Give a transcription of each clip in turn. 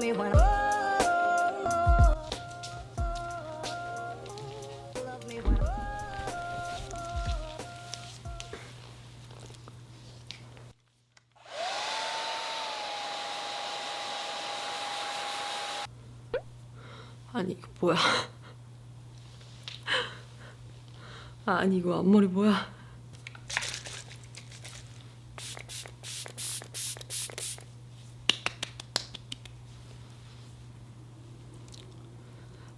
me when love me when 아니 이거 뭐야? 아니 이거 앞머리 뭐야?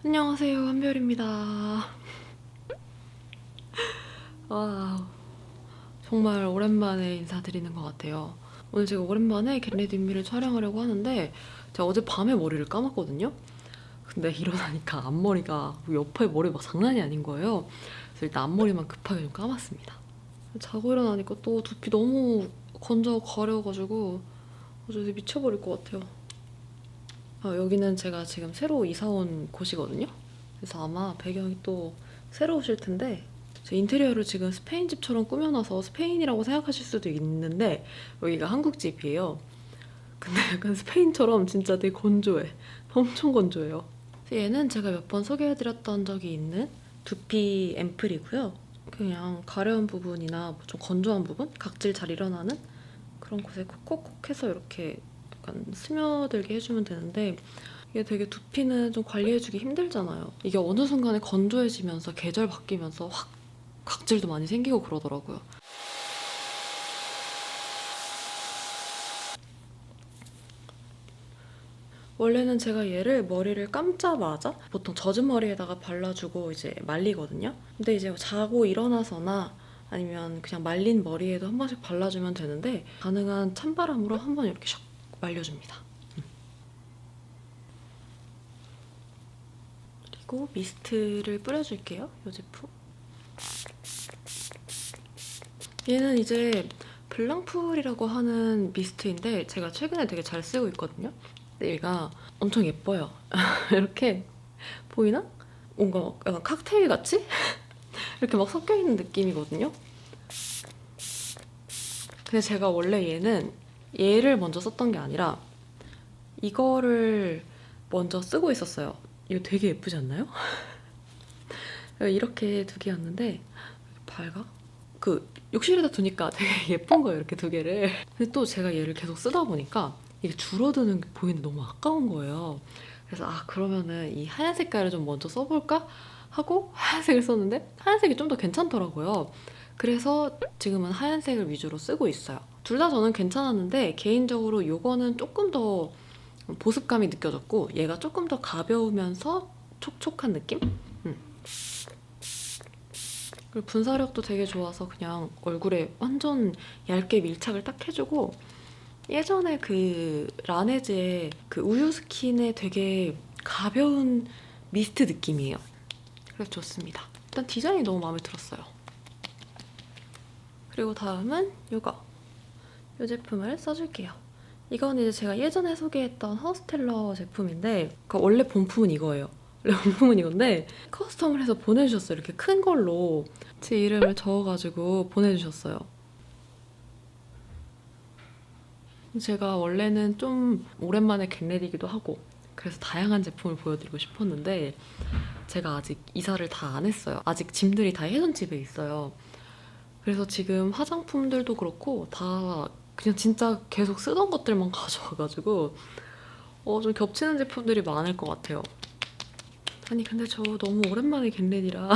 안녕하세요, 한별입니다. 와, 정말 오랜만에 인사드리는 것 같아요. 오늘 제가 오랜만에 겟레디 윗미를 촬영하려고 하는데 제가 어젯밤에 머리를 감았거든요. 근데 일어나니까 앞머리가 옆에 머리 막 장난이 아닌 거예요. 그래서 일단 앞머리만 급하게 좀 감았습니다. 자고 일어나니까 또 두피 너무 건조하고 가려워가지고 어제 미쳐버릴 것 같아요. 여기는 제가 지금 새로 이사 온 곳이거든요. 그래서 아마 배경이 또 새로우실 텐데 제 인테리어를 지금 스페인 집처럼 꾸며놔서 스페인이라고 생각하실 수도 있는데 여기가 한국 집이에요. 근데 약간 스페인처럼 진짜 되게 건조해. 엄청 건조해요. 얘는 제가 몇 번 소개해드렸던 적이 있는 두피 앰플이고요. 그냥 가려운 부분이나 뭐좀 건조한 부분, 각질 잘 일어나는 그런 곳에 콕콕콕 해서 이렇게 약간 스며들게 해주면 되는데 이게 되게 두피는 좀 관리해주기 힘들잖아요. 이게 어느 순간에 건조해지면서 계절 바뀌면서 확 각질도 많이 생기고 그러더라고요. 원래는 제가 얘를 머리를 감자마자 보통 젖은 머리에다가 발라주고 이제 말리거든요. 근데 이제 자고 일어나서나 아니면 그냥 말린 머리에도 한 번씩 발라주면 되는데 가능한 찬바람으로 한 번 이렇게 샥 말려줍니다. 그리고 미스트를 뿌려줄게요. 이 제품. 얘는 이제 블랑풀이라고 하는 미스트인데 제가 최근에 되게 잘 쓰고 있거든요. 근데 얘가 엄청 예뻐요. 이렇게 보이나? 뭔가 약간 칵테일 같이? 이렇게 막 섞여있는 느낌이거든요. 근데 제가 원래 얘를 먼저 썼던 게 아니라 이거를 먼저 쓰고 있었어요. 이거 되게 예쁘지 않나요? 이렇게 두 개였는데 밝아? 그 욕실에다 두니까 되게 예쁜 거예요, 이렇게 두 개를. 근데 또 제가 얘를 계속 쓰다 보니까 이게 줄어드는 게 보이는데 너무 아까운 거예요. 그래서 그러면은 이 하얀 색깔을 좀 먼저 써볼까 하고 하얀색을 썼는데 하얀색이 좀 더 괜찮더라고요. 그래서 지금은 하얀색을 위주로 쓰고 있어요. 둘 다 저는 괜찮았는데 개인적으로 이거는 조금 더 보습감이 느껴졌고 얘가 조금 더 가벼우면서 촉촉한 느낌? 그리고 분사력도 되게 좋아서 그냥 얼굴에 완전 얇게 밀착을 딱 해주고 예전에 그 라네즈의 그 우유 스킨의 되게 가벼운 미스트 느낌이에요. 그래서 좋습니다. 일단 디자인이 너무 마음에 들었어요. 그리고 다음은 이 제품을 써줄게요. 이건 이제 제가 예전에 소개했던 허스텔러 제품인데 그러니까 원래 본품은 이거예요. 원래 본품은 이건데 커스텀을 해서 보내주셨어요. 이렇게 큰 걸로 제 이름을 적어가지고 보내주셨어요. 제가 원래는 좀 오랜만에 겟레디기도 하고 그래서 다양한 제품을 보여드리고 싶었는데 제가 아직 이사를 다 안 했어요. 아직 짐들이 다 혜선 집에 있어요. 그래서 지금 화장품들도 그렇고 다 그냥 진짜 계속 쓰던 것들만 가져와가지고 좀 겹치는 제품들이 많을 것 같아요. 아니 근데 저 너무 오랜만에 겟레디라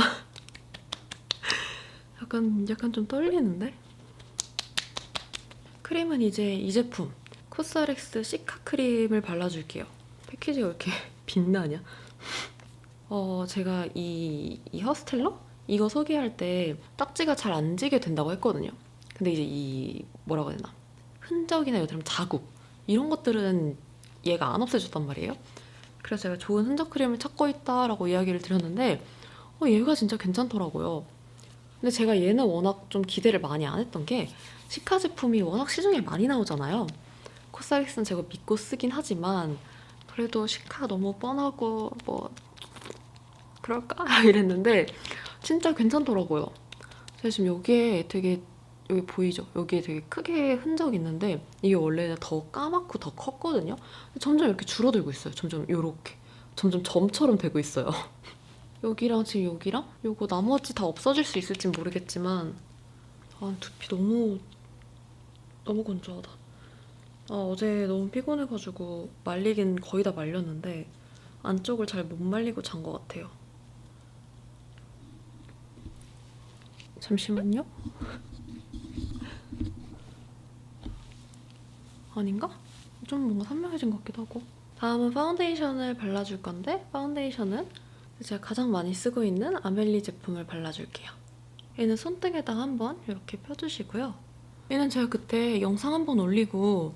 약간 좀 떨리는데? 크림은 이제 이 제품 코스알엑스 시카 크림을 발라줄게요. 패키지가 왜 이렇게 빛나냐? 제가 이 허스텔러? 이거 소개할 때 딱지가 잘 안 지게 된다고 했거든요. 근데 이제 이 뭐라고 해야 되나? 흔적이나 예를 들면 자국 이런 것들은 얘가 안 없애줬단 말이에요. 그래서 제가 좋은 흔적 크림을 찾고 있다라고 이야기를 드렸는데 얘가 진짜 괜찮더라고요. 근데 제가 얘는 워낙 좀 기대를 많이 안 했던 게 시카 제품이 워낙 시중에 많이 나오잖아요. 코스알엑스는 제가 믿고 쓰긴 하지만 그래도 시카 너무 뻔하고 뭐 그럴까? 이랬는데 진짜 괜찮더라고요. 제가 지금 여기에 되게 여기 보이죠? 여기에 되게 크게 흔적이 있는데 이게 원래 더 까맣고 더 컸거든요. 점점 이렇게 줄어들고 있어요. 점점 요렇게. 점점 점처럼 되고 있어요. 여기랑 지금 여기랑 요거 나머지 다 없어질 수 있을진 모르겠지만 아, 두피 너무 건조하다. 아, 어제 너무 피곤해가지고 말리긴 거의 다 말렸는데 안쪽을 잘 못 말리고 잔 것 같아요. 잠시만요. 아닌가? 좀 뭔가 선명해진 것 같기도 하고. 다음은 파운데이션을 발라줄 건데 파운데이션은 제가 가장 많이 쓰고 있는 아멜리 제품을 발라줄게요. 얘는 손등에다 한번 이렇게 펴주시고요. 얘는 제가 그때 영상 한번 올리고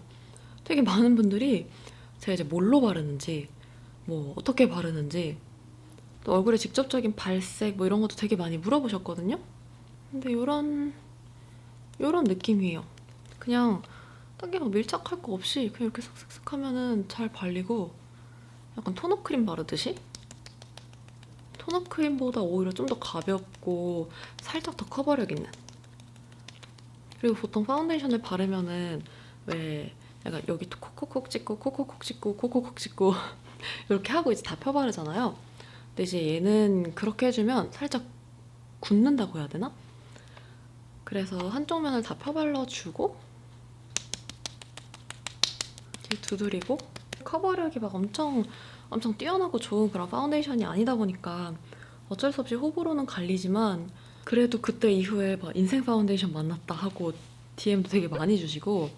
되게 많은 분들이 제가 이제 뭘로 바르는지 뭐 어떻게 바르는지 또 얼굴에 직접적인 발색 뭐 이런 것도 되게 많이 물어보셨거든요. 근데 요런 느낌이에요. 그냥 딱히 막 밀착할 거 없이 그냥 이렇게 슥슥슥 하면은 잘 발리고 약간 톤업 크림 바르듯이? 톤업 크림보다 오히려 좀 더 가볍고 살짝 더 커버력 있는. 그리고 보통 파운데이션을 바르면은 왜 약간 여기 콕콕콕 찍고 콕콕콕 찍고 콕콕콕 찍고 이렇게 하고 이제 다 펴바르잖아요. 근데 이제 얘는 그렇게 해주면 살짝 굳는다고 해야 되나? 그래서 한쪽 면을 다 펴발라주고 이렇게 두드리고 커버력이 막 엄청 뛰어나고 좋은 그런 파운데이션이 아니다 보니까 어쩔 수 없이 호불호는 갈리지만 그래도 그때 이후에 막 인생 파운데이션 만났다 하고 DM도 되게 많이 주시고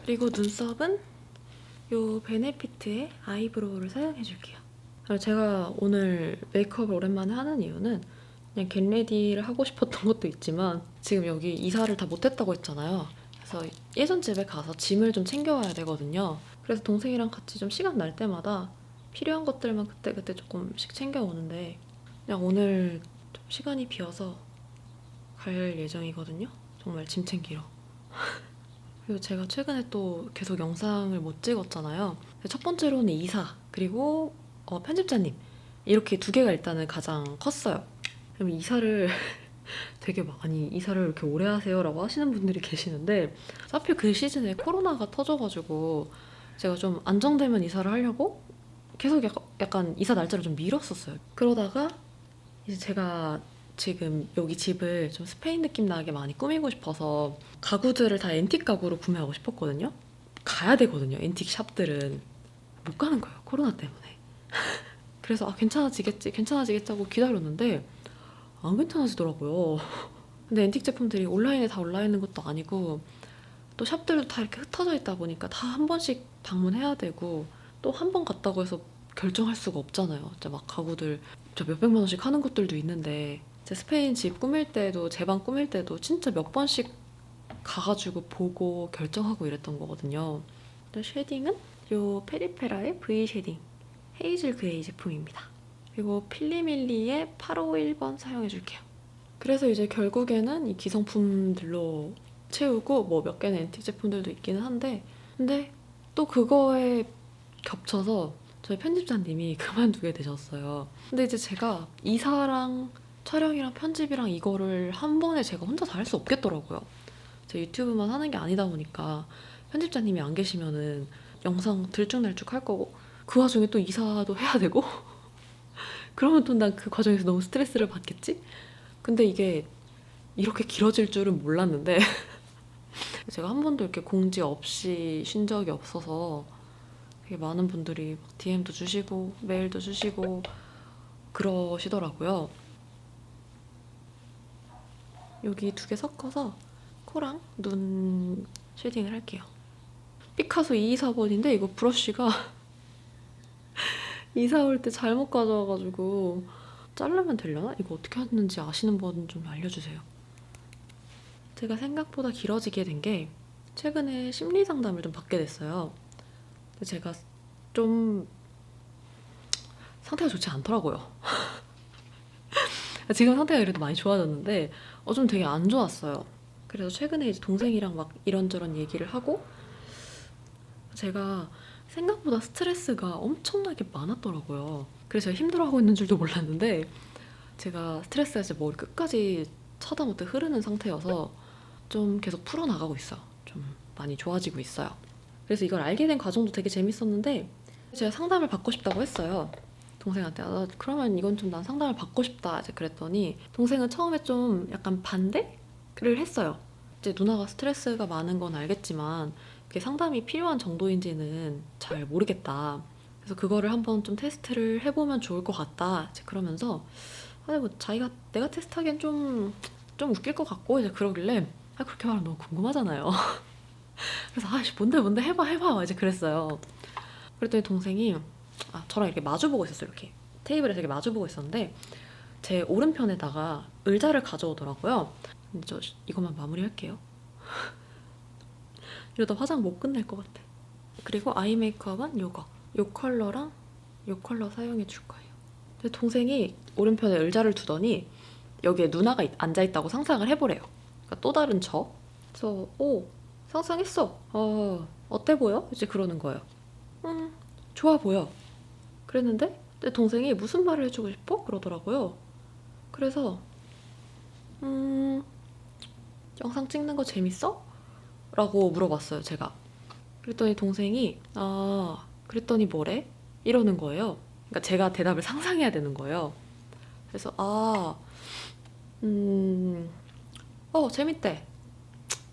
그리고 눈썹은 요 베네피트의 아이브로우를 사용해줄게요. 제가 오늘 메이크업을 오랜만에 하는 이유는 그냥 겟레디를 하고 싶었던 것도 있지만 지금 여기 이사를 다 못했다고 했잖아요. 그래서 예전 집에 가서 짐을 좀 챙겨와야 되거든요. 그래서 동생이랑 같이 좀 시간 날 때마다 필요한 것들만 그때그때 조금씩 챙겨오는데 그냥 오늘 좀 시간이 비어서 갈 예정이거든요. 정말 짐 챙기러. 그리고 제가 최근에 또 계속 영상을 못 찍었잖아요. 첫 번째로는 이사, 그리고 편집자님 이렇게 두 개가 일단은 가장 컸어요. 그럼 이사를 되게 많이 이사를 이렇게 오래 하세요? 라고 하시는 분들이 계시는데 하필 그 시즌에 코로나가 터져가지고 제가 좀 안정되면 이사를 하려고 계속 약간 이사 날짜를 좀 미뤘었어요. 그러다가 이제 제가 지금 여기 집을 좀 스페인 느낌 나게 많이 꾸미고 싶어서 가구들을 다 앤틱 가구로 구매하고 싶었거든요. 가야 되거든요. 앤틱 샵들은. 못 가는 거예요. 코로나 때문에. 그래서 괜찮아지겠지 하고 기다렸는데 안 괜찮아지더라고요. 근데 앤틱 제품들이 온라인에 다 올라 있는 것도 아니고 또 샵들도 다 이렇게 흩어져 있다 보니까 다 한 번씩 방문해야 되고 또 한 번 갔다고 해서 결정할 수가 없잖아요. 진짜 막 가구들 저 몇백만 원씩 하는 것들도 있는데 제 스페인 집 꾸밀 때도 제 방 꾸밀 때도 진짜 몇 번씩 가가지고 보고 결정하고 이랬던 거거든요. 또 쉐딩은 요 페리페라의 V 쉐딩 헤이즐 그레이 제품입니다. 그리고 필리밀리의 851번 사용해줄게요. 그래서 이제 결국에는 이 기성품들로 채우고 뭐 몇 개는 앤틱 제품들도 있기는 한데 근데 또 그거에 겹쳐서 저희 편집자님이 그만두게 되셨어요. 근데 이제 제가 이사랑 촬영이랑 편집이랑 이거를 한 번에 제가 혼자 다 할 수 없겠더라고요. 제 유튜브만 하는 게 아니다 보니까 편집자님이 안 계시면은 영상 들쭉날쭉 할 거고 그 와중에 또 이사도 해야 되고 그러면 또 난 그 과정에서 너무 스트레스를 받겠지? 근데 이게 이렇게 길어질 줄은 몰랐는데 제가 한 번도 이렇게 공지 없이 쉰 적이 없어서 되게 많은 분들이 DM도 주시고 메일도 주시고 그러시더라고요. 여기 두 개 섞어서 코랑 눈 쉐딩을 할게요. 피카소 224번인데 이거 브러쉬가 이사 올 때 잘못 가져와가지고 자르면 되려나? 이거 어떻게 하는지 아시는 분 좀 알려주세요. 제가 생각보다 길어지게 된 게 최근에 심리 상담을 좀 받게 됐어요. 근데 제가 좀 상태가 좋지 않더라고요. 지금 상태가 그래도 많이 좋아졌는데 좀 되게 안 좋았어요. 그래서 최근에 이제 동생이랑 막 이런저런 얘기를 하고 제가 생각보다 스트레스가 엄청나게 많았더라고요. 그래서 제가 힘들어하고 있는 줄도 몰랐는데 제가 스트레스가 이제 머리 끝까지 차다 못해 흐르는 상태여서 좀 계속 풀어나가고 있어요. 좀 많이 좋아지고 있어요. 그래서 이걸 알게 된 과정도 되게 재밌었는데 제가 상담을 받고 싶다고 했어요. 동생한테 그러면 이건 좀 난 상담을 받고 싶다 이제 그랬더니 동생은 처음에 좀 약간 반대를 했어요. 이제 누나가 스트레스가 많은 건 알겠지만 그게 상담이 필요한 정도인지는 잘 모르겠다. 그래서 그거를 한번 좀 테스트를 해보면 좋을 것 같다. 이제 그러면서 아니 뭐 자기가 내가 테스트하기엔 좀 웃길 것 같고 이제 그러길래 그렇게 말하면 너무 궁금하잖아요. 그래서 아씨 뭔데 해봐 이제 그랬어요. 그랬더니 동생이 저랑 이렇게 마주보고 있었어요. 이렇게 테이블에서 이렇게 마주보고 있었는데 제 오른편에다가 의자를 가져오더라고요. 근데 저 이것만 마무리할게요. 이러다 화장 못 끝낼 것 같아. 그리고 아이 메이크업은 요거 요 컬러랑 요 컬러 사용해 줄 거예요. 근데 동생이 오른편에 의자를 두더니 여기에 누나가 앉아있다고 상상을 해보래요. 그러니까 또 다른 저. 그래서 상상했어. 어때 보여? 이제 그러는 거예요. 좋아 보여. 그랬는데 내 동생이 무슨 말을 해주고 싶어? 그러더라고요. 그래서 영상 찍는 거 재밌어? 라고 물어봤어요, 제가. 그랬더니 동생이 그랬더니 뭐래? 이러는 거예요. 그러니까 제가 대답을 상상해야 되는 거예요. 그래서 재밌대.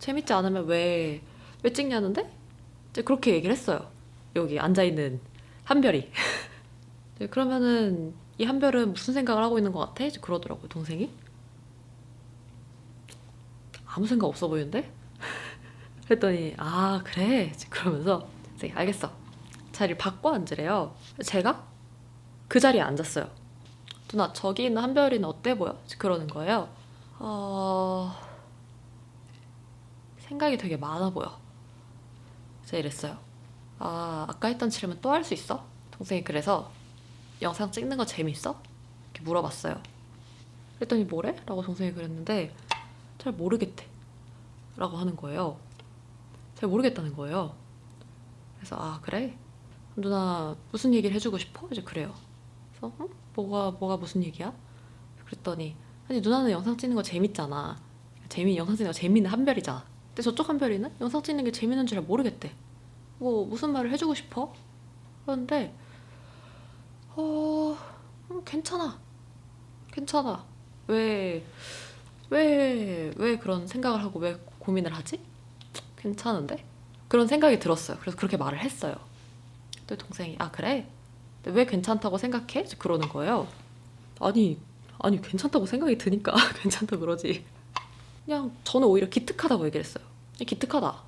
재밌지 않으면 왜 찍냐는데? 이제 그렇게 얘기를 했어요. 여기 앉아있는 한별이. 네, 그러면은 이 한별은 무슨 생각을 하고 있는 것 같아? 이제 그러더라고요, 동생이. 아무 생각 없어 보이는데? 그랬더니 그래? 이제 그러면서 이제 알겠어. 자리를 바꿔 앉으래요. 제가 그 자리에 앉았어요. 누나 저기 있는 한별이는 어때 보여? 이제 그러는 거예요. 생각이 되게 많아 보여. 제가 이랬어요. 아까 했던 질문 또 할 수 있어? 동생이 그래서 영상 찍는 거 재밌어? 이렇게 물어봤어요. 그랬더니 뭐래? 라고 동생이 그랬는데 잘 모르겠대 라고 하는 거예요. 잘 모르겠다는 거예요. 그래서 그래? 누나 무슨 얘기를 해주고 싶어? 이제 그래요. 그래서 뭐가 무슨 얘기야? 그랬더니 아니 누나는 영상 찍는 거 재밌잖아. 영상 찍는 거 재밌는 한별이잖아. 근데 저쪽 한별이는 영상 찍는 게 재밌는 줄 모르겠대. 무슨 말을 해주고 싶어? 그런데 괜찮아. 왜 그런 생각을 하고 왜 고민을 하지? 괜찮은데? 그런 생각이 들었어요. 그래서 그렇게 말을 했어요. 또 동생이 그래? 근데 왜 괜찮다고 생각해? 이제 그러는 거예요. 아니 괜찮다고 생각이 드니까 괜찮다 그러지. 그냥 저는 오히려 기특하다고 얘기를 했어요. 기특하다.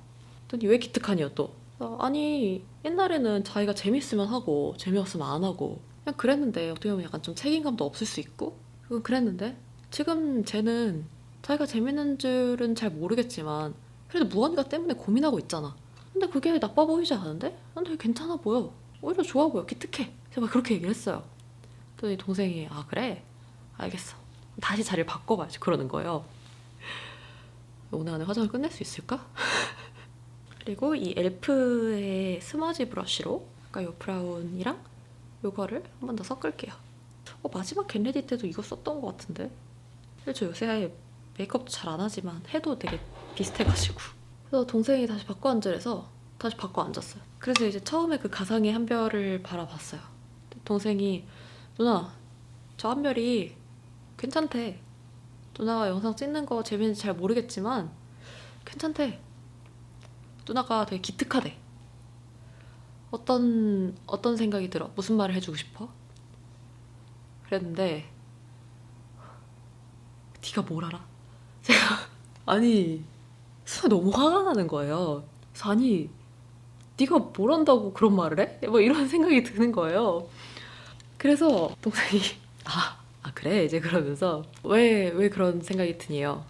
그랬더니 왜 기특하니요 또? 아니 옛날에는 자기가 재밌으면 하고 재미없으면 안 하고 그냥 그랬는데 어떻게 보면 약간 좀 책임감도 없을 수 있고 그랬는데 지금 쟤는 자기가 재밌는 줄은 잘 모르겠지만 그래도 무언가 때문에 고민하고 있잖아. 근데 그게 나빠 보이지 않은데? 난 되게 괜찮아 보여. 오히려 좋아 보여. 기특해. 제가 그렇게 얘기를 했어요. 그랬더니 동생이 그래? 알겠어. 다시 자리를 바꿔봐야지. 그러는 거예요. 오늘 안에 화장을 끝낼 수 있을까? 그리고 이 엘프의 스머지 브러쉬로 아까 요 브라운이랑 요거를 한 번 더 섞을게요. 마지막 겟레디 때도 이거 썼던 것 같은데? 저 요새 아예 메이크업도 잘 안 하지만 해도 되게 비슷해가지고. 그래서 동생이 다시 바꿔 앉으래서 다시 바꿔 앉았어요. 그래서 이제 처음에 그 가상의 한별을 바라봤어요. 동생이 누나 저 한별이 괜찮대. 누나가 영상 찍는 거 재밌는지 잘 모르겠지만 괜찮대. 누나가 되게 기특하대. 어떤 생각이 들어? 무슨 말을 해주고 싶어? 그랬는데 네가 뭘 알아? 제가 아니 순간 너무 화가 나는 거예요. 그래서 네가 뭘 안다고 그런 말을 해? 이런 생각이 드는 거예요. 그래서 동생이 그래 이제 그러면서 왜 그런 생각이 드니요?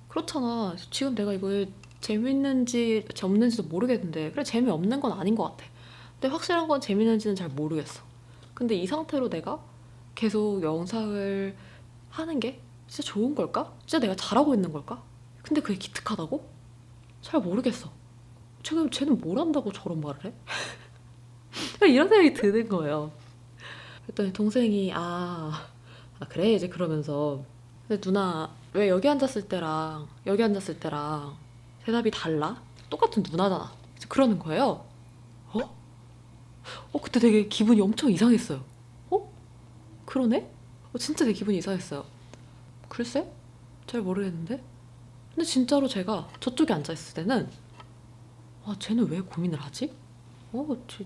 그렇잖아. 지금 내가 이거 재밌는지 없는지도 모르겠는데 그래 재미없는 건 아닌 것 같아. 근데 확실한 건 재밌는지는 잘 모르겠어. 근데 이 상태로 내가 계속 영상을 하는 게 진짜 좋은 걸까? 진짜 내가 잘하고 있는 걸까? 근데 그게 기특하다고? 잘 모르겠어. 쟤는 뭘 안다고 저런 말을 해? 이런 생각이 드는 거예요. 그랬더니 동생이 그래 이제 그러면서 근데 누나 왜 여기 앉았을 때랑 여기 앉았을 때랑 대답이 달라? 똑같은 누나잖아. 그래서 그러는 거예요. 어? 그때 되게 기분이 엄청 이상했어요. 어? 그러네? 진짜 되게 기분이 이상했어요. 글쎄? 잘 모르겠는데? 근데 진짜로 제가 저쪽에 앉아있을 때는 쟤는 왜 고민을 하지? 쟤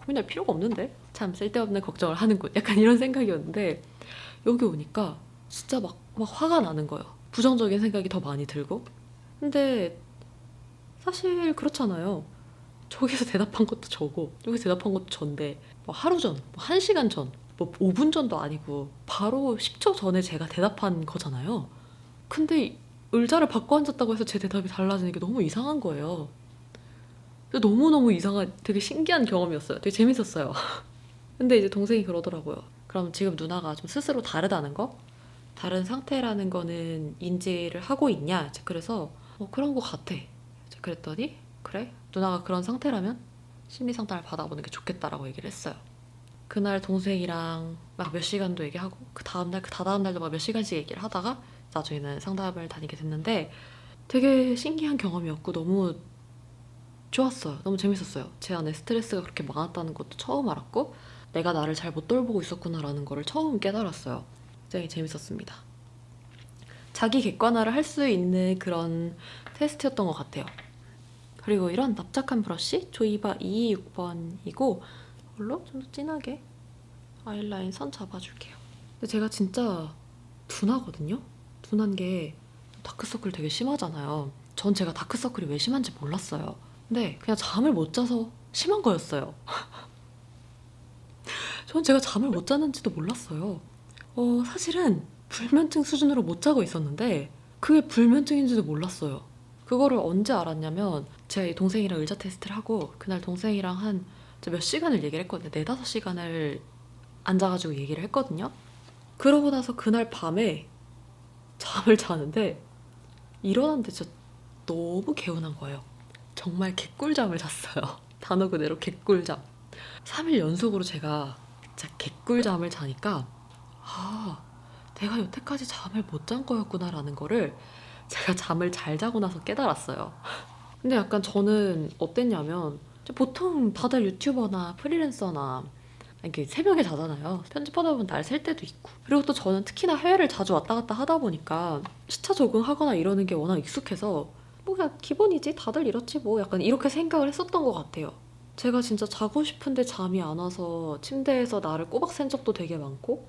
고민할 필요가 없는데? 참 쓸데없는 걱정을 하는군. 약간 이런 생각이었는데 여기 오니까 진짜 막 화가 나는 거예요. 부정적인 생각이 더 많이 들고. 근데 사실 그렇잖아요. 저기서 대답한 것도 저고 여기서 대답한 것도 전데 뭐 하루 전, 뭐 1시간 전, 뭐 5분 전도 아니고 바로 10초 전에 제가 대답한 거잖아요. 근데 의자를 바꿔 앉았다고 해서 제 대답이 달라지는 게 너무 이상한 거예요. 너무너무 이상한 되게 신기한 경험이었어요. 되게 재밌었어요. 근데 이제 동생이 그러더라고요. 그럼 지금 누나가 좀 스스로 다르다는 거? 다른 상태라는 거는 인지를 하고 있냐? 그래서 그런 거 같아. 그랬더니 그래? 누나가 그런 상태라면 심리 상담을 받아보는 게 좋겠다라고 얘기를 했어요. 그날 동생이랑 막 몇 시간도 얘기하고 그 다음날 그 다다음 날도 막 몇 시간씩 얘기를 하다가 나중에는 상담을 다니게 됐는데 되게 신기한 경험이었고 너무 좋았어요. 너무 재밌었어요. 제 안에 스트레스가 그렇게 많았다는 것도 처음 알았고 내가 나를 잘 못 돌보고 있었구나라는 거를 처음 깨달았어요. 굉장히 재밌었습니다. 자기 객관화를 할 수 있는 그런 테스트였던 것 같아요. 그리고 이런 납작한 브러쉬 조이바 226번이고 이걸로 좀 더 진하게 아이라인 선 잡아줄게요. 근데 제가 진짜 둔하거든요? 둔한 게 다크서클 되게 심하잖아요. 전 제가 다크서클이 왜 심한지 몰랐어요. 근데 그냥 잠을 못 자서 심한 거였어요. 전 제가 잠을 못 자는지도 몰랐어요. 사실은 불면증 수준으로 못 자고 있었는데 그게 불면증인지도 몰랐어요. 그거를 언제 알았냐면 제가 동생이랑 의자 테스트를 하고 그날 동생이랑 한 몇 시간을 얘기를 했거든요. 4, 5시간을 앉아가지고 얘기를 했거든요. 그러고 나서 그날 밤에 잠을 자는데 일어났는데 진짜 너무 개운한 거예요. 정말 개꿀잠을 잤어요. 단어 그대로 개꿀잠. 3일 연속으로 제가 진짜 개꿀잠을 자니까 내가 여태까지 잠을 못 잔 거였구나라는 거를 제가 잠을 잘 자고 나서 깨달았어요. 근데 약간 저는 어땠냐면 보통 다들 유튜버나 프리랜서나 이렇게 새벽에 자잖아요. 편집하다 보면 날 셀 때도 있고. 그리고 또 저는 특히나 해외를 자주 왔다 갔다 하다 보니까 시차 적응하거나 이러는 게 워낙 익숙해서 뭐 그냥 기본이지 다들 이렇지 뭐 약간 이렇게 생각을 했었던 것 같아요. 제가 진짜 자고 싶은데 잠이 안 와서 침대에서 나를 꼬박 샌 적도 되게 많고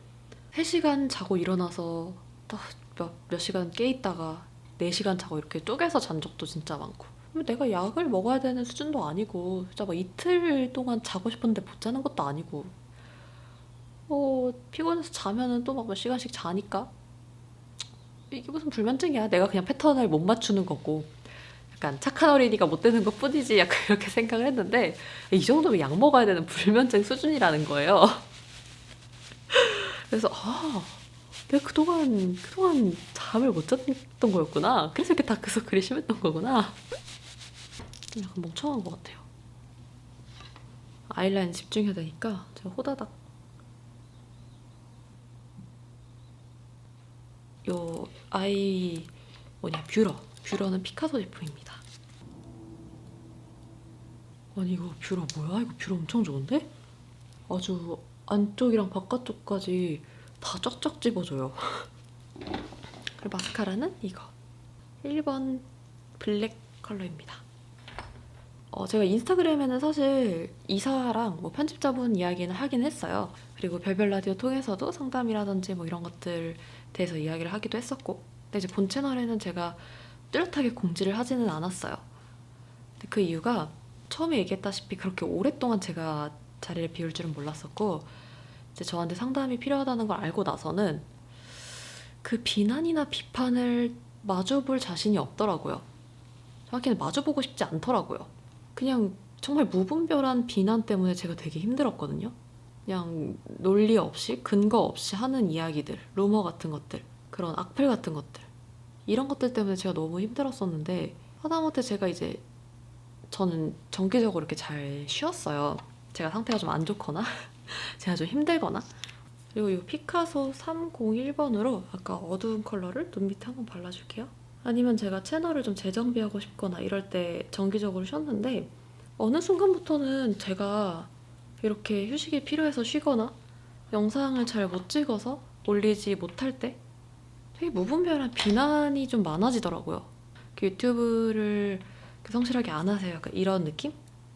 3시간 자고 일어나서 또 몇 시간 깨 있다가 4시간 자고 이렇게 쪼개서 잔 적도 진짜 많고 내가 약을 먹어야 되는 수준도 아니고 진짜 막 이틀 동안 자고 싶은데 못 자는 것도 아니고 피곤해서 자면은 또 막 몇 시간씩 자니까 이게 무슨 불면증이야. 내가 그냥 패턴을 못 맞추는 거고 약간 착한 어린이가 못 되는 것 뿐이지 약간 이렇게 생각을 했는데 이 정도면 약 먹어야 되는 불면증 수준이라는 거예요. 그래서 내가 그동안 잠을 못 잤던 거였구나. 그래서 이렇게 다크서클이 심했던 거구나. 약간 멍청한 것 같아요. 아이라인 집중해야 되니까 제가 호다닥 요 뷰러는 피카소 제품입니다. 아니 이거 뷰러 뭐야? 이거 뷰러 엄청 좋은데? 아주 안쪽이랑 바깥쪽까지 다 쫙쫙 집어줘요. 그리고 마스카라는 이거 1번 블랙 컬러입니다. 제가 인스타그램에는 사실 이사랑 뭐 편집자분 이야기는 하긴 했어요. 그리고 별별 라디오 통해서도 상담이라든지 뭐 이런 것들 대해서 이야기를 하기도 했었고 근데 이제 본 채널에는 제가 뚜렷하게 공지를 하지는 않았어요. 근데 그 이유가 처음에 얘기했다시피 그렇게 오랫동안 제가 자리를 비울 줄은 몰랐었고 이제 저한테 상담이 필요하다는 걸 알고 나서는 그 비난이나 비판을 마주볼 자신이 없더라고요. 정확히는 마주보고 싶지 않더라고요. 그냥 정말 무분별한 비난 때문에 제가 되게 힘들었거든요. 그냥 논리 없이 근거 없이 하는 이야기들, 루머 같은 것들, 그런 악플 같은 것들 이런 것들 때문에 제가 너무 힘들었었는데 하다못해 저는 정기적으로 이렇게 잘 쉬었어요. 제가 상태가 좀 안 좋거나 제가 좀 힘들거나 그리고 이 피카소 301번으로 아까 어두운 컬러를 눈 밑에 한번 발라줄게요. 아니면 제가 채널을 좀 재정비하고 싶거나 이럴 때 정기적으로 쉬었는데 어느 순간부터는 제가 이렇게 휴식이 필요해서 쉬거나 영상을 잘 못 찍어서 올리지 못할 때 되게 무분별한 비난이 좀 많아지더라고요. 유튜브를 성실하게 안 하세요. 약간 이런 느낌?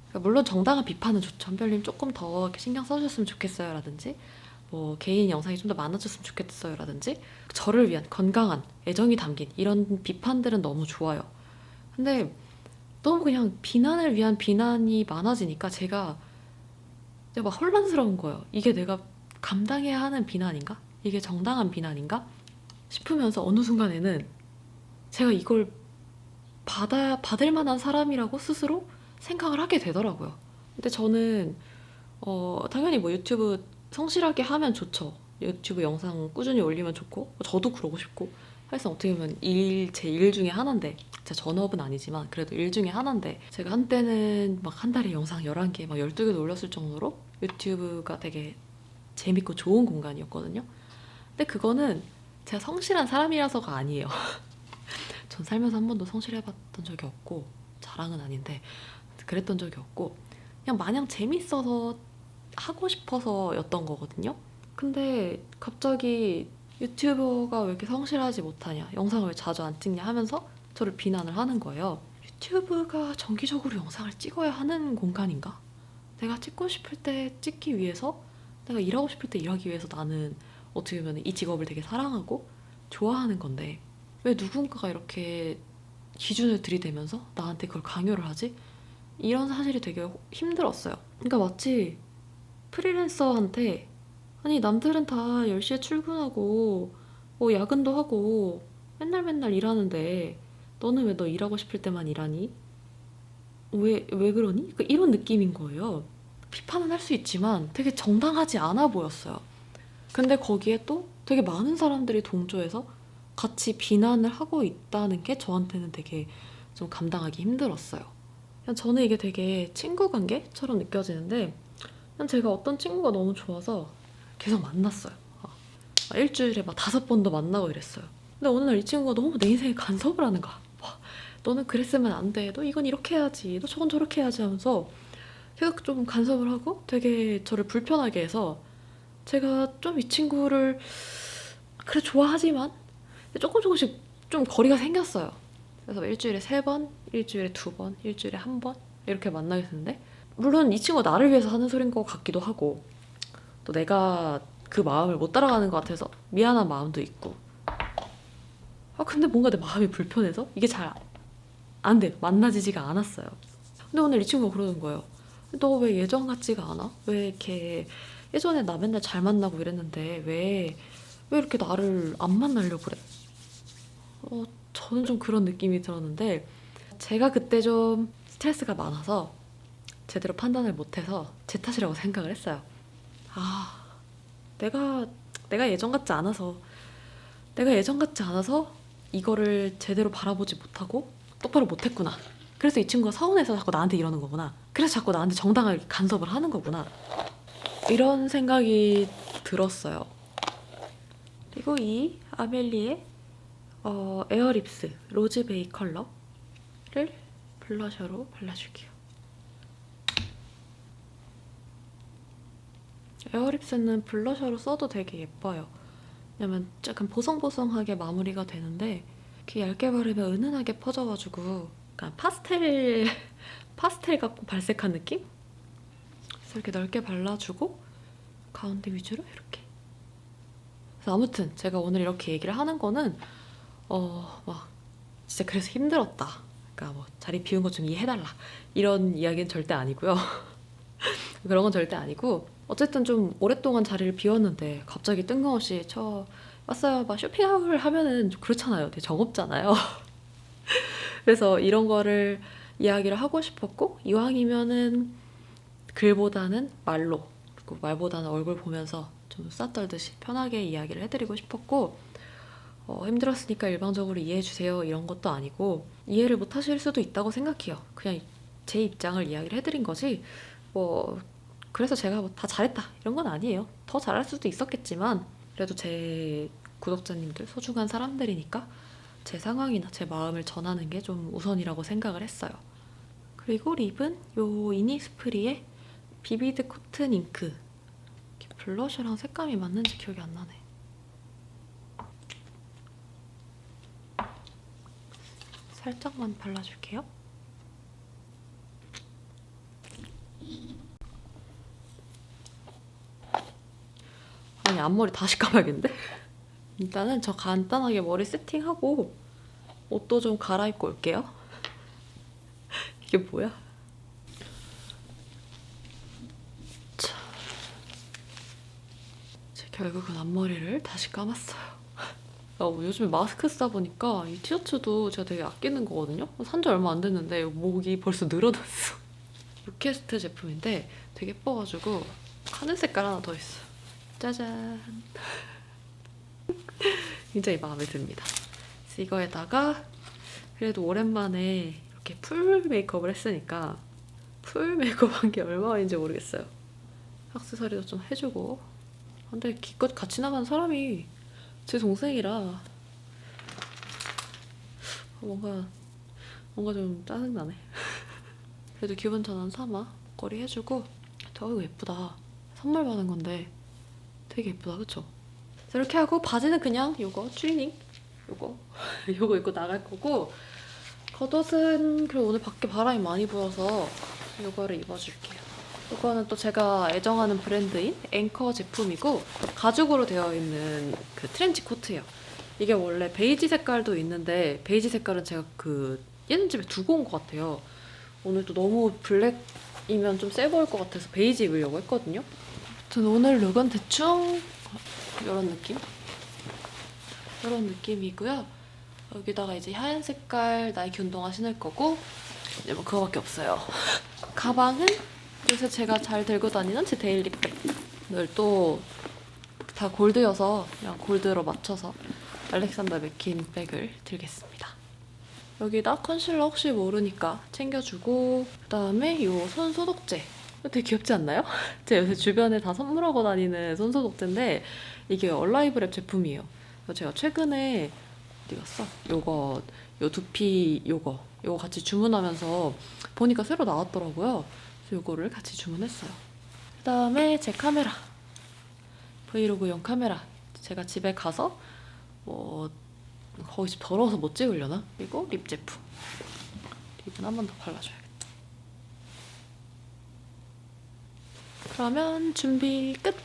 그러니까 물론 정당한 비판은 좋죠. 한별님 조금 더 이렇게 신경 써주셨으면 좋겠어요 라든지 뭐 개인 영상이 좀 더 많아졌으면 좋겠어요 라든지 저를 위한 건강한 애정이 담긴 이런 비판들은 너무 좋아요. 근데 너무 그냥 비난을 위한 비난이 많아지니까 제가 막 혼란스러운 거예요. 이게 내가 감당해야 하는 비난인가? 이게 정당한 비난인가? 싶으면서 어느 순간에는 제가 이걸 받을 만한 사람이라고 스스로 생각을 하게 되더라고요. 근데 저는 당연히 뭐 유튜브 성실하게 하면 좋죠. 유튜브 영상 꾸준히 올리면 좋고 저도 그러고 싶고 사실상 어떻게 보면 제 일 중에 하나인데 제 전업은 아니지만 그래도 일 중에 하나인데 제가 한때는 막 한 달에 영상 11개 막 12개도 올렸을 정도로 유튜브가 되게 재밌고 좋은 공간이었거든요. 근데 그거는 제가 성실한 사람이라서가 아니에요. 전 살면서 한 번도 성실해봤던 적이 없고 자랑은 아닌데 그랬던 적이 없고 그냥 마냥 재밌어서 하고 싶어서였던 거거든요. 근데 갑자기 유튜버가 왜 이렇게 성실하지 못하냐, 영상을 왜 자주 안 찍냐 하면서 저를 비난을 하는 거예요. 유튜브가 정기적으로 영상을 찍어야 하는 공간인가? 내가 찍고 싶을 때 찍기 위해서, 내가 일하고 싶을 때 일하기 위해서 나는 어떻게 보면 이 직업을 되게 사랑하고 좋아하는 건데 왜 누군가가 이렇게 기준을 들이대면서 나한테 그걸 강요를 하지? 이런 사실이 되게 힘들었어요. 그러니까 마치 프리랜서한테 아니 남들은 다 10시에 출근하고 뭐 야근도 하고 맨날 맨날 일하는데 너는 왜 너 일하고 싶을 때만 일하니? 왜 그러니? 그러니까 이런 느낌인 거예요. 비판은 할 수 있지만 되게 정당하지 않아 보였어요. 근데 거기에 또 되게 많은 사람들이 동조해서 같이 비난을 하고 있다는 게 저한테는 되게 좀 감당하기 힘들었어요. 그냥 저는 이게 되게 친구 관계처럼 느껴지는데 그냥 제가 어떤 친구가 너무 좋아서 계속 만났어요. 일주일에 막 5번도 만나고 이랬어요. 근데 어느 날 이 친구가 너무 내 인생에 간섭을 하는 거야. 와, 너는 그랬으면 안 돼. 너 이건 이렇게 해야지. 너 저건 저렇게 해야지 하면서 계속 좀 간섭을 하고 되게 저를 불편하게 해서 제가 좀 이 친구를 그래 좋아하지만 조금씩 좀 거리가 생겼어요. 그래서 일주일에 3번, 일주일에 2번, 일주일에 1번 이렇게 만나게 됐는데 물론 이 친구가 나를 위해서 하는 소린 것 같기도 하고 또 내가 그 마음을 못 따라가는 것 같아서 미안한 마음도 있고 근데 뭔가 내 마음이 불편해서 이게 잘 안 돼요. 만나지지가 않았어요. 근데 오늘 이 친구가 그러는 거예요. 너 왜 예전 같지가 않아? 왜 이렇게 예전에 나 맨날 잘 만나고 이랬는데 왜 이렇게 나를 안 만나려고 그래? 저는 좀 그런 느낌이 들었는데 제가 그때 좀 스트레스가 많아서 제대로 판단을 못해서 제 탓이라고 생각을 했어요. 내가 예전 같지 않아서 이거를 제대로 바라보지 못하고 똑바로 못했구나. 그래서 이 친구가 서운해서 자꾸 나한테 이러는 거구나. 그래서 자꾸 나한테 정당하게 간섭을 하는 거구나. 이런 생각이 들었어요. 그리고 이 아멜리의 에어립스 로즈베이 컬러를 블러셔로 발라줄게요. 에어립스는 블러셔로 써도 되게 예뻐요. 왜냐면 약간 보송보송하게 마무리가 되는데 이렇게 얇게 바르면 은은하게 퍼져가지고 약간 파스텔 같고 발색한 느낌? 그래서 이렇게 넓게 발라주고 가운데 위주로 이렇게. 그래서 아무튼 제가 오늘 이렇게 얘기를 하는 거는 막 진짜 그래서 힘들었다. 그러니까 뭐 자리 비운 거 좀 이해해달라 이런 이야기는 절대 아니고요. 그런 건 절대 아니고 어쨌든 좀 오랫동안 자리를 비웠는데 갑자기 뜬금없이 저 왔어요 막 쇼핑을 하면은 좀 그렇잖아요. 되게 정없잖아요. 그래서 이런 거를 이야기를 하고 싶었고 이왕이면은 글보다는 말로 그리고 말보다는 얼굴 보면서 좀 수다 떨듯이 편하게 이야기를 해드리고 싶었고 힘들었으니까 일방적으로 이해해주세요 이런 것도 아니고 이해를 못 하실 수도 있다고 생각해요. 그냥 제 입장을 이야기를 해드린 거지 뭐 그래서 제가 뭐 다 잘했다 이런 건 아니에요. 더 잘할 수도 있었겠지만 그래도 제 구독자님들 소중한 사람들이니까 제 상황이나 제 마음을 전하는 게 좀 우선이라고 생각을 했어요. 그리고 립은 요 이니스프리의 비비드 코튼 잉크. 블러셔랑 색감이 맞는지 기억이 안 나네. 살짝만 발라줄게요. 아니 앞머리 다시 감아야겠는데? 일단은 저 간단하게 머리 세팅하고 옷도 좀 갈아입고 올게요. 이게 뭐야? 자, 결국은 앞머리를 다시 감았어요. 요즘에 마스크 쓰다 보니까 이 티셔츠도 제가 되게 아끼는 거거든요? 산 지 얼마 안 됐는데 목이 벌써 늘어났어. 유캐스트 제품인데 되게 예뻐가지고 하늘 색깔 하나 더 있어요. 짜잔. 굉장히 마음에 듭니다. 그래서 이거에다가 그래도 오랜만에 이렇게 풀 메이크업을 했으니까 풀 메이크업 한 게 얼마인지 모르겠어요. 액세서리도 좀 해주고. 근데 기껏 같이 나간 사람이 제 동생이라 뭔가 좀 짜증나네. 그래도 기분 전환 삼아 머리 해주고. 이거 예쁘다. 선물 받은 건데 되게 예쁘다, 그쵸? 이렇게 하고 바지는 그냥 요거 트리닝 요거 입고 나갈 거고, 겉옷은 그리고 오늘 밖에 바람이 많이 불어서 요거를 입어줄게요. 이거는 또 제가 애정하는 브랜드인 앵커 제품이고 가죽으로 되어 있는 그 트렌치 코트예요. 이게 원래 베이지 색깔도 있는데 베이지 색깔은 제가 그 예전 집에 두고 온 것 같아요. 오늘 또 너무 블랙이면 좀 세 보일 것 같아서 베이지 입으려고 했거든요. 아무튼 오늘 룩은 대충 이런 느낌? 이런 느낌이고요. 여기다가 이제 하얀 색깔 나이키 운동화 신을 거고 이제 뭐 그거밖에 없어요. 가방은 요새 제가 잘 들고 다니는 제 데일리백. 오늘 또 다 골드여서 그냥 골드로 맞춰서 알렉산더 맥퀸 백을 들겠습니다. 여기다 컨실러 혹시 모르니까 챙겨주고, 그다음에 이 손 소독제. 되게 귀엽지 않나요? 제가 요새 주변에 다 선물하고 다니는 손 소독제인데 이게 얼라이브랩 제품이에요. 그래서 제가 최근에 어디 갔어? 요 두피 요거 같이 주문하면서 보니까 새로 나왔더라고요. 그래서 요거를 같이 주문했어요. 그다음에 제 카메라, 브이로그용 카메라. 제가 집에 가서 거기 집 더러워서 못 찍으려나? 그리고 립 제품. 립은 한 번 더 발라줘야겠다. 그러면 준비 끝!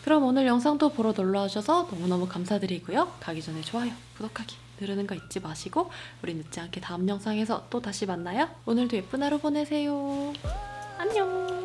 그럼 오늘 영상도 보러 놀러와주셔서 너무너무 감사드리고요. 가기 전에 좋아요, 구독하기 누르는 거 잊지 마시고 우리 늦지 않게 다음 영상에서 또 다시 만나요. 오늘도 예쁜 하루 보내세요. 안녕!